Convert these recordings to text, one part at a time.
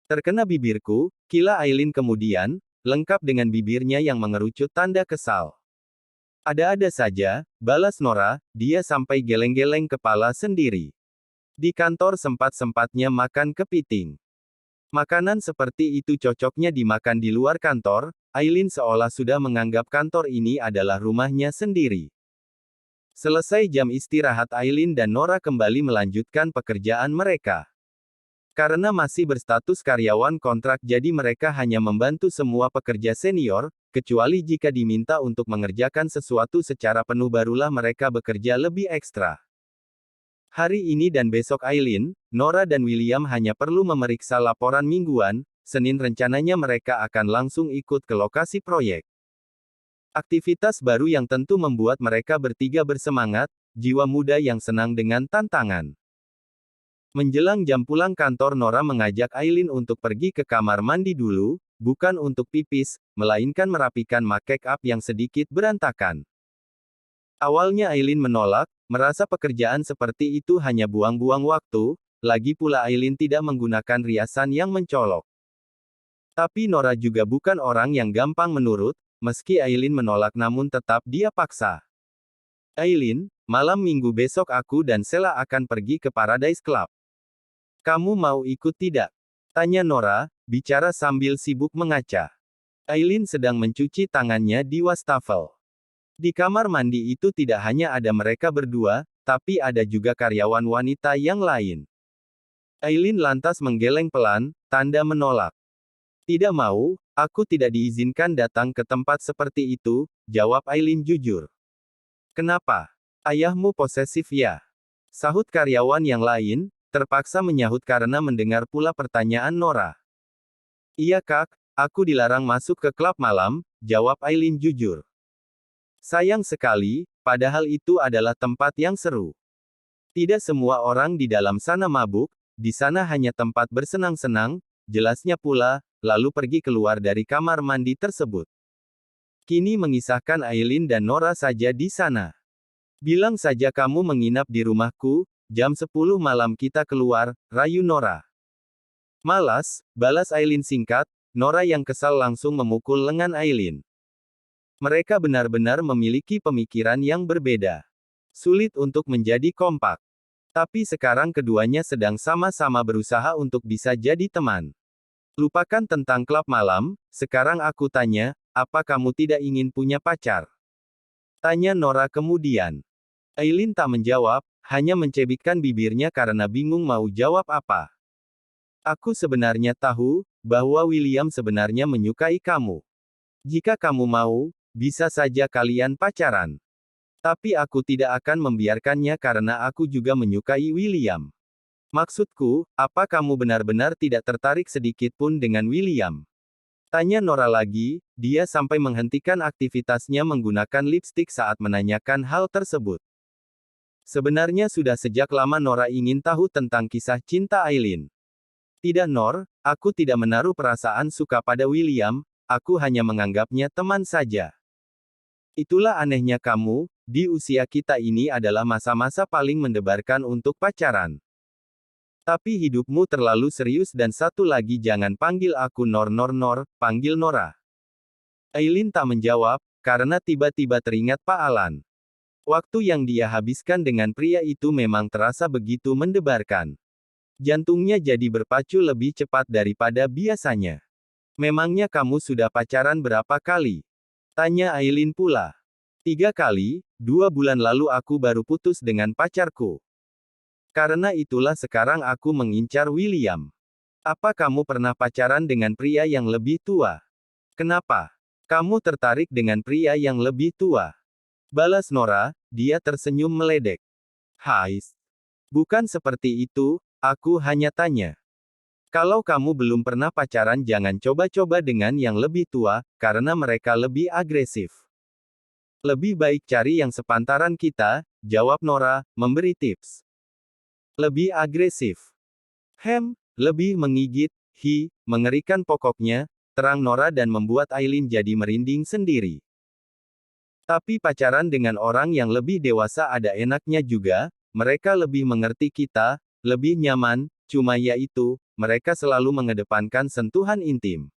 Terkena bibirku, kila Aileen kemudian, lengkap dengan bibirnya yang mengerucut tanda kesal. Ada-ada saja, balas Nora, dia sampai geleng-geleng kepala sendiri. Di kantor sempat-sempatnya makan kepiting. Makanan seperti itu cocoknya dimakan di luar kantor, Aileen seolah sudah menganggap kantor ini adalah rumahnya sendiri. Selesai jam istirahat Aileen dan Nora kembali melanjutkan pekerjaan mereka. Karena masih berstatus karyawan kontrak jadi mereka hanya membantu semua pekerja senior, kecuali jika diminta untuk mengerjakan sesuatu secara penuh barulah mereka bekerja lebih ekstra. Hari ini dan besok Aileen, Nora dan William hanya perlu memeriksa laporan mingguan, Senin rencananya mereka akan langsung ikut ke lokasi proyek. Aktivitas baru yang tentu membuat mereka bertiga bersemangat, jiwa muda yang senang dengan tantangan. Menjelang jam pulang kantor Nora mengajak Aileen untuk pergi ke kamar mandi dulu, bukan untuk pipis, melainkan merapikan make up yang sedikit berantakan. Awalnya Aileen menolak, merasa pekerjaan seperti itu hanya buang-buang waktu, lagi pula Aileen tidak menggunakan riasan yang mencolok. Tapi Nora juga bukan orang yang gampang menurut, meski Aileen menolak namun tetap dia paksa. Aileen, malam minggu besok aku dan Sheila akan pergi ke Paradise Club. Kamu mau ikut tidak? Tanya Nora, bicara sambil sibuk mengaca. Aileen sedang mencuci tangannya di wastafel. Di kamar mandi itu tidak hanya ada mereka berdua, tapi ada juga karyawan wanita yang lain. Aileen lantas menggeleng pelan, tanda menolak. Tidak mau, aku tidak diizinkan datang ke tempat seperti itu, jawab Aileen jujur. Kenapa? Ayahmu posesif ya? Sahut karyawan yang lain, terpaksa menyahut karena mendengar pula pertanyaan Nora. Iya kak, aku dilarang masuk ke klub malam, jawab Aileen jujur. Sayang sekali, padahal itu adalah tempat yang seru. Tidak semua orang di dalam sana mabuk, di sana hanya tempat bersenang-senang, jelasnya pula, lalu pergi keluar dari kamar mandi tersebut. Kini mengisahkan Aileen dan Nora saja di sana. Bilang saja kamu menginap di rumahku, jam 10 malam kita keluar, rayu Nora. Malas, balas Aileen singkat, Nora yang kesal langsung memukul lengan Aileen. Mereka benar-benar memiliki pemikiran yang berbeda. Sulit untuk menjadi kompak. Tapi sekarang keduanya sedang sama-sama berusaha untuk bisa jadi teman. Lupakan tentang klub malam, sekarang aku tanya, apa kamu tidak ingin punya pacar? Tanya Nora kemudian. Aileen tak menjawab, hanya mencebikkan bibirnya karena bingung mau jawab apa. Aku sebenarnya tahu, bahwa William sebenarnya menyukai kamu. Jika kamu mau, bisa saja kalian pacaran. Tapi aku tidak akan membiarkannya karena aku juga menyukai William. Maksudku, apa kamu benar-benar tidak tertarik sedikit pun dengan William? Tanya Nora lagi, dia sampai menghentikan aktivitasnya menggunakan lipstik saat menanyakan hal tersebut. Sebenarnya sudah sejak lama Nora ingin tahu tentang kisah cinta Aileen. Tidak Nor, aku tidak menaruh perasaan suka pada William, aku hanya menganggapnya teman saja. Itulah anehnya kamu, di usia kita ini adalah masa-masa paling mendebarkan untuk pacaran. Tapi hidupmu terlalu serius dan satu lagi jangan panggil aku Nor, panggil Nora. Aileen tak menjawab, karena tiba-tiba teringat Pak Alan. Waktu yang dia habiskan dengan pria itu memang terasa begitu mendebarkan. Jantungnya jadi berpacu lebih cepat daripada biasanya. Memangnya kamu sudah pacaran berapa kali? Tanya Aileen pula. 3 kali, 2 bulan lalu aku baru putus dengan pacarku. Karena itulah sekarang aku mengincar William. Apa kamu pernah pacaran dengan pria yang lebih tua? Kenapa? Kamu tertarik dengan pria yang lebih tua? Balas Nora, dia tersenyum meledek. Hais. Bukan seperti itu, aku hanya tanya. Kalau kamu belum pernah pacaran jangan coba-coba dengan yang lebih tua, karena mereka lebih agresif. Lebih baik cari yang sepantaran kita, jawab Nora, memberi tips. Lebih agresif. Lebih menggigit, mengerikan pokoknya, terang Nora dan membuat Aileen jadi merinding sendiri. Tapi pacaran dengan orang yang lebih dewasa ada enaknya juga, mereka lebih mengerti kita, lebih nyaman, cuma ya itu, mereka selalu mengedepankan sentuhan intim.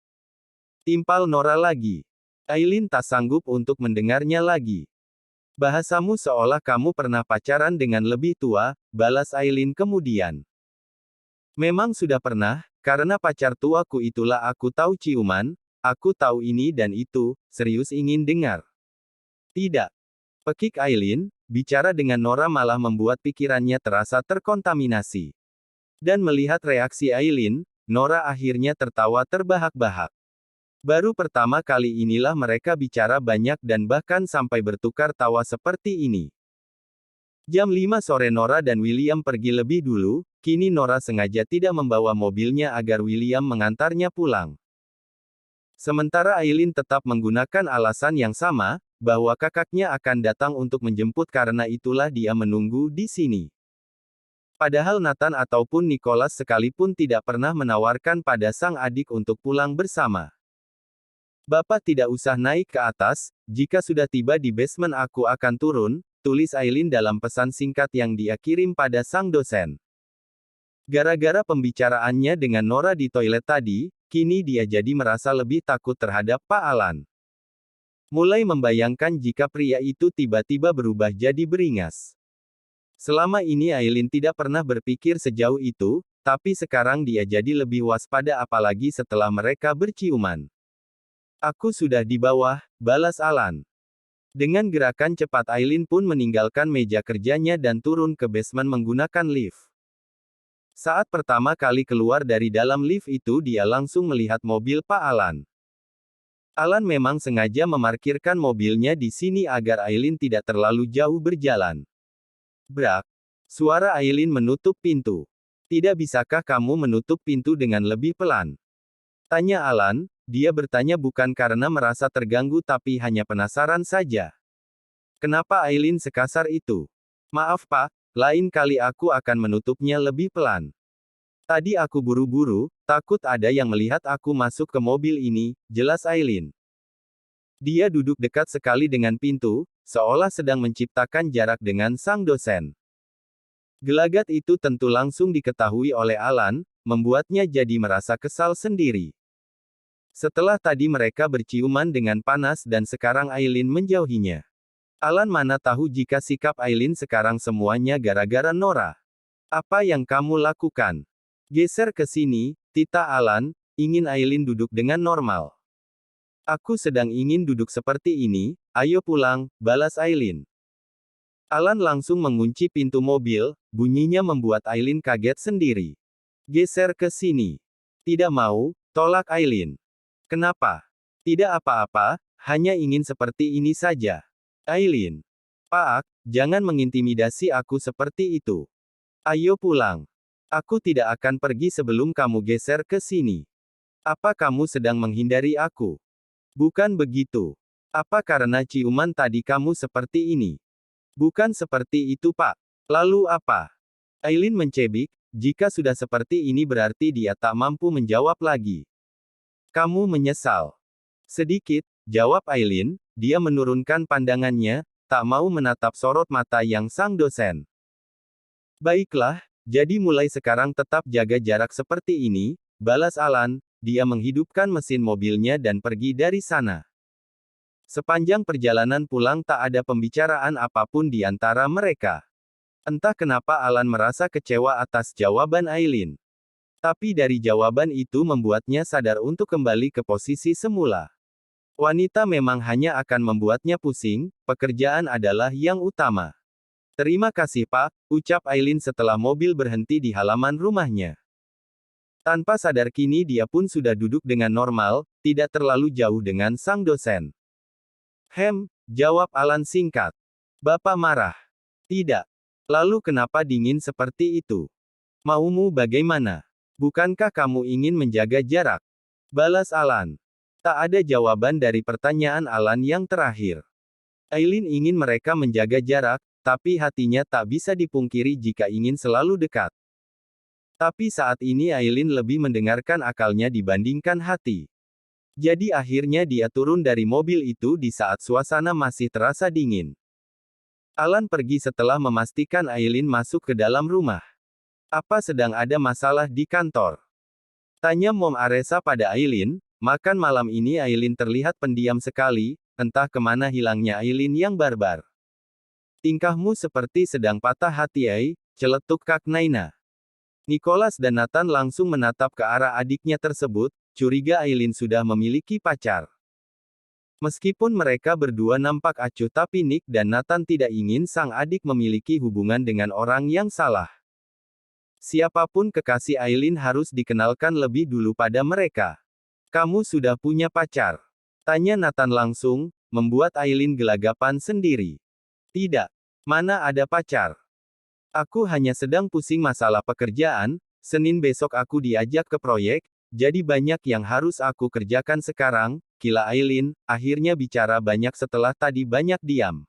Timpal Nora lagi. Aileen tak sanggup untuk mendengarnya lagi. Bahasamu seolah kamu pernah pacaran dengan lebih tua, balas Aileen kemudian. Memang sudah pernah, karena pacar tuaku itulah aku tahu ciuman, aku tahu ini dan itu, serius ingin dengar. Tidak. Pekik Aileen, bicara dengan Nora malah membuat pikirannya terasa terkontaminasi. Dan melihat reaksi Aileen, Nora akhirnya tertawa terbahak-bahak. Baru pertama kali inilah mereka bicara banyak dan bahkan sampai bertukar tawa seperti ini. Jam 5 sore Nora dan William pergi lebih dulu, kini Nora sengaja tidak membawa mobilnya agar William mengantarnya pulang. Sementara Aileen tetap menggunakan alasan yang sama, bahwa kakaknya akan datang untuk menjemput karena itulah dia menunggu di sini. Padahal Nathan ataupun Nicholas sekalipun tidak pernah menawarkan pada sang adik untuk pulang bersama. Bapak tidak usah naik ke atas, jika sudah tiba di basement aku akan turun, tulis Aileen dalam pesan singkat yang dia kirim pada sang dosen. Gara-gara pembicaraannya dengan Nora di toilet tadi, kini dia jadi merasa lebih takut terhadap Pak Alan. Mulai membayangkan jika pria itu tiba-tiba berubah jadi beringas. Selama ini Aileen tidak pernah berpikir sejauh itu, tapi sekarang dia jadi lebih waspada apalagi setelah mereka berciuman. Aku sudah di bawah, balas Alan. Dengan gerakan cepat Aileen pun meninggalkan meja kerjanya dan turun ke basement menggunakan lift. Saat pertama kali keluar dari dalam lift itu dia langsung melihat mobil Pak Alan. Alan memang sengaja memarkirkan mobilnya di sini agar Aileen tidak terlalu jauh berjalan. Brak. Suara Aileen menutup pintu. Tidak bisakah kamu menutup pintu dengan lebih pelan? Tanya Alan. Dia bertanya bukan karena merasa terganggu tapi hanya penasaran saja. Kenapa Aileen sekasar itu? Maaf Pak, lain kali aku akan menutupnya lebih pelan. Tadi aku buru-buru, takut ada yang melihat aku masuk ke mobil ini, jelas Aileen. Dia duduk dekat sekali dengan pintu, seolah sedang menciptakan jarak dengan sang dosen. Gelagat itu tentu langsung diketahui oleh Alan, membuatnya jadi merasa kesal sendiri. Setelah tadi mereka berciuman dengan panas dan sekarang Aileen menjauhinya. Alan mana tahu jika sikap Aileen sekarang semuanya gara-gara Nora. Apa yang kamu lakukan? Geser ke sini, Tita Alan, ingin Aileen duduk dengan normal. Aku sedang ingin duduk seperti ini, ayo pulang, balas Aileen. Alan langsung mengunci pintu mobil, bunyinya membuat Aileen kaget sendiri. Geser ke sini. Tidak mau, tolak Aileen. Kenapa? Tidak apa-apa, hanya ingin seperti ini saja. Aileen. Pak, jangan mengintimidasi aku seperti itu. Ayo pulang. Aku tidak akan pergi sebelum kamu geser ke sini. Apa kamu sedang menghindari aku? Bukan begitu. Apa karena ciuman tadi kamu seperti ini? Bukan seperti itu Pak. Lalu apa? Aileen mencebik, jika sudah seperti ini berarti dia tak mampu menjawab lagi. Kamu menyesal. Sedikit, jawab Aileen, dia menurunkan pandangannya, tak mau menatap sorot mata yang sang dosen. Baiklah, jadi mulai sekarang tetap jaga jarak seperti ini, balas Alan, dia menghidupkan mesin mobilnya dan pergi dari sana. Sepanjang perjalanan pulang tak ada pembicaraan apapun di antara mereka. Entah kenapa Alan merasa kecewa atas jawaban Aileen. Tapi dari jawaban itu membuatnya sadar untuk kembali ke posisi semula. Wanita memang hanya akan membuatnya pusing, pekerjaan adalah yang utama. Terima kasih Pak, ucap Aileen setelah mobil berhenti di halaman rumahnya. Tanpa sadar kini dia pun sudah duduk dengan normal, tidak terlalu jauh dengan sang dosen. Jawab Alan singkat. Bapak marah. Tidak. Lalu kenapa dingin seperti itu? Maumu bagaimana? Bukankah kamu ingin menjaga jarak? Balas Alan. Tak ada jawaban dari pertanyaan Alan yang terakhir. Aileen ingin mereka menjaga jarak, tapi hatinya tak bisa dipungkiri jika ingin selalu dekat. Tapi saat ini Aileen lebih mendengarkan akalnya dibandingkan hati. Jadi akhirnya dia turun dari mobil itu di saat suasana masih terasa dingin. Alan pergi setelah memastikan Aileen masuk ke dalam rumah. Apa sedang ada masalah di kantor? Tanya Mom Aresa pada Aileen. Makan malam ini Aileen terlihat pendiam sekali, entah kemana hilangnya Aileen yang barbar. Tingkahmu seperti sedang patah hati, celetuk Kak Naina. Nicholas dan Nathan langsung menatap ke arah adiknya tersebut, curiga Aileen sudah memiliki pacar. Meskipun mereka berdua nampak acuh tapi Nick dan Nathan tidak ingin sang adik memiliki hubungan dengan orang yang salah. Siapapun kekasih Aileen harus dikenalkan lebih dulu pada mereka. Kamu sudah punya pacar? Tanya Nathan langsung, membuat Aileen gelagapan sendiri. Tidak. Mana ada pacar? Aku hanya sedang pusing masalah pekerjaan, Senin besok aku diajak ke proyek, jadi banyak yang harus aku kerjakan sekarang, kila Aileen, akhirnya bicara banyak setelah tadi banyak diam.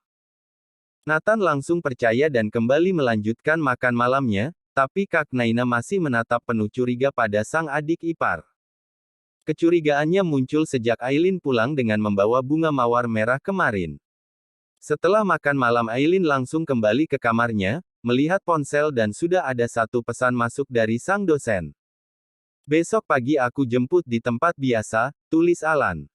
Nathan langsung percaya dan kembali melanjutkan makan malamnya, tapi Kak Naina masih menatap penuh curiga pada sang adik ipar. Kecurigaannya muncul sejak Aileen pulang dengan membawa bunga mawar merah kemarin. Setelah makan malam Aileen langsung kembali ke kamarnya, melihat ponsel dan sudah ada satu pesan masuk dari sang dosen. Besok pagi aku jemput di tempat biasa, tulis Alan.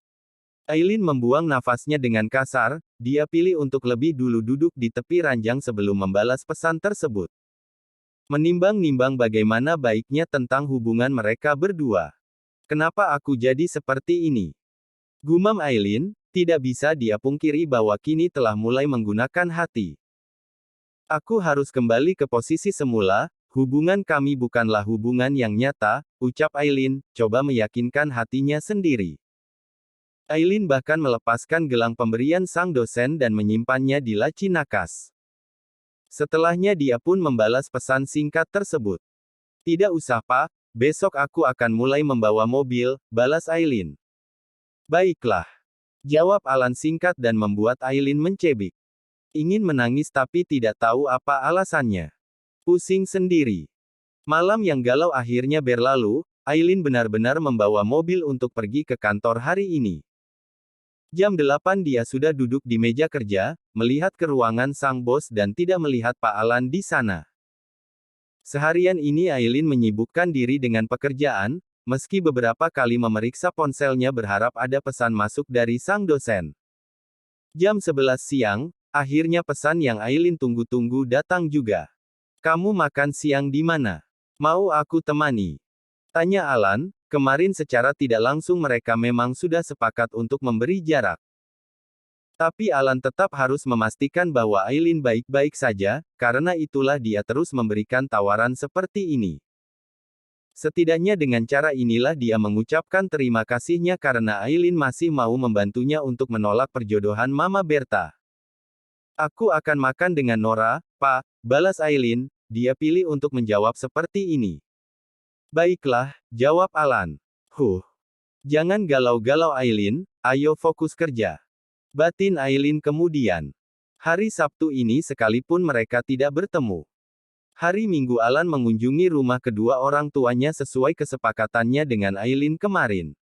Aileen membuang nafasnya dengan kasar, dia pilih untuk lebih dulu duduk di tepi ranjang sebelum membalas pesan tersebut. Menimbang-nimbang bagaimana baiknya tentang hubungan mereka berdua. Kenapa aku jadi seperti ini? Gumam Aileen, tidak bisa dia pungkiri bahwa kini telah mulai menggunakan hati. Aku harus kembali ke posisi semula, hubungan kami bukanlah hubungan yang nyata, ucap Aileen, coba meyakinkan hatinya sendiri. Aileen bahkan melepaskan gelang pemberian sang dosen dan menyimpannya di laci nakas. Setelahnya dia pun membalas pesan singkat tersebut. Tidak usah Pak, besok aku akan mulai membawa mobil, balas Aileen. Baiklah. Jawab Alan singkat dan membuat Aileen mencebik. Ingin menangis tapi tidak tahu apa alasannya. Pusing sendiri. Malam yang galau akhirnya berlalu, Aileen benar-benar membawa mobil untuk pergi ke kantor hari ini. Jam 8 dia sudah duduk di meja kerja, melihat ke ruangan sang bos dan tidak melihat Pak Alan di sana. Seharian ini Aileen menyibukkan diri dengan pekerjaan, meski beberapa kali memeriksa ponselnya berharap ada pesan masuk dari sang dosen. Jam 11 siang, akhirnya pesan yang Aileen tunggu-tunggu datang juga. Kamu makan siang di mana? Mau aku temani? Tanya Alan, kemarin secara tidak langsung mereka memang sudah sepakat untuk memberi jarak. Tapi Alan tetap harus memastikan bahwa Aileen baik-baik saja, karena itulah dia terus memberikan tawaran seperti ini. Setidaknya dengan cara inilah dia mengucapkan terima kasihnya karena Aileen masih mau membantunya untuk menolak perjodohan Mama Berta. Aku akan makan dengan Nora, Pak, balas Aileen, dia pilih untuk menjawab seperti ini. Baiklah, jawab Alan. Jangan galau-galau Aileen, ayo fokus kerja. Batin Aileen kemudian. Hari Sabtu ini sekalipun mereka tidak bertemu. Hari Minggu Alan mengunjungi rumah kedua orang tuanya sesuai kesepakatannya dengan Aileen kemarin.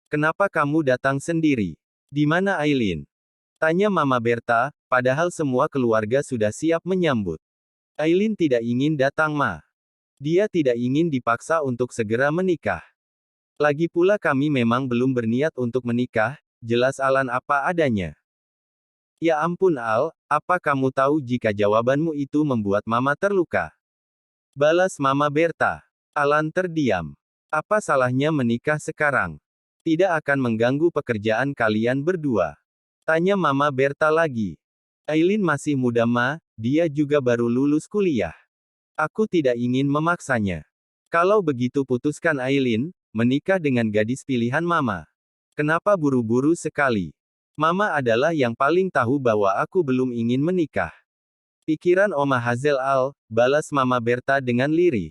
Kenapa kamu datang sendiri? Di mana Aileen? Tanya Mama Berta, padahal semua keluarga sudah siap menyambut. Aileen tidak ingin datang Ma. Dia tidak ingin dipaksa untuk segera menikah. Lagi pula kami memang belum berniat untuk menikah, jelas Alan apa adanya. Ya ampun Al, apa kamu tahu jika jawabanmu itu membuat Mama terluka? Balas Mama Berta. Alan terdiam. Apa salahnya menikah sekarang? Tidak akan mengganggu pekerjaan kalian berdua. Tanya Mama Berta lagi. Aileen masih muda Ma, dia juga baru lulus kuliah. Aku tidak ingin memaksanya. Kalau begitu putuskan Aileen, menikah dengan gadis pilihan Mama. Kenapa buru-buru sekali? Mama adalah yang paling tahu bahwa aku belum ingin menikah. Pikiran Oma Hazel Al, balas Mama Berta dengan lirih.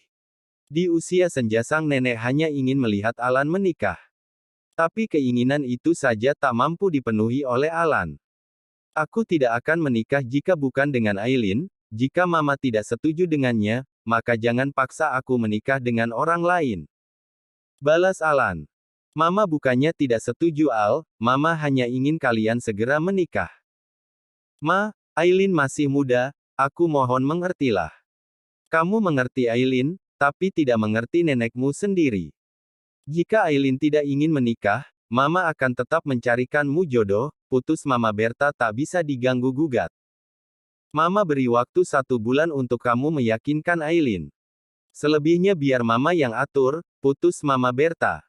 Di usia senja sang nenek hanya ingin melihat Alan menikah. Tapi keinginan itu saja tak mampu dipenuhi oleh Alan. Aku tidak akan menikah jika bukan dengan Aileen, jika Mama tidak setuju dengannya, maka jangan paksa aku menikah dengan orang lain. Balas Alan. Mama bukannya tidak setuju Al, Mama hanya ingin kalian segera menikah. Ma, Aileen masih muda, aku mohon mengertilah. Kamu mengerti Aileen, tapi tidak mengerti nenekmu sendiri. Jika Aileen tidak ingin menikah, Mama akan tetap mencarikanmu jodoh, putus Mama Berta tak bisa diganggu-gugat. Mama beri waktu 1 bulan untuk kamu meyakinkan Aileen. Selebihnya biar Mama yang atur, putus Mama Berta.